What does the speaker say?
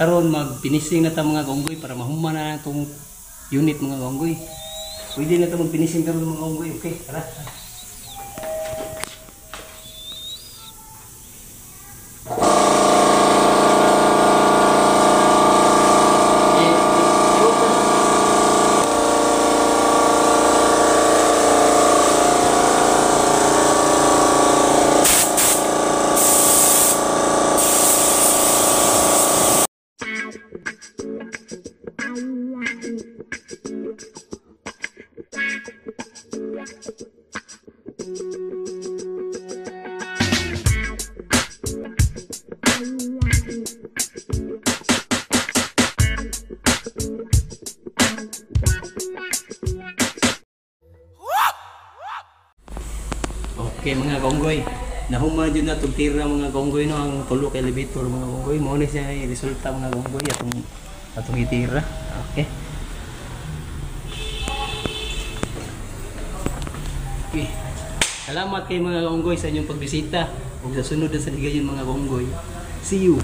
karon mag-finishing na ta mga kaunggoy para mahuman na itong unit mga kaunggoy. Pwede na ta mag-finishing karon mga kaunggoy. Okay, tara. Okay mga kaunggoy, nahuman dyan na itong tira mga kaunggoy no, ang tulok elevator mga kaunggoy. Muna siya resulta mga kaunggoy atong itira. Okay. Okay. Salamat kay mga kaunggoy sa inyong pagbisita. Ug sa sunod na sa ligayon mga kaunggoy. See you.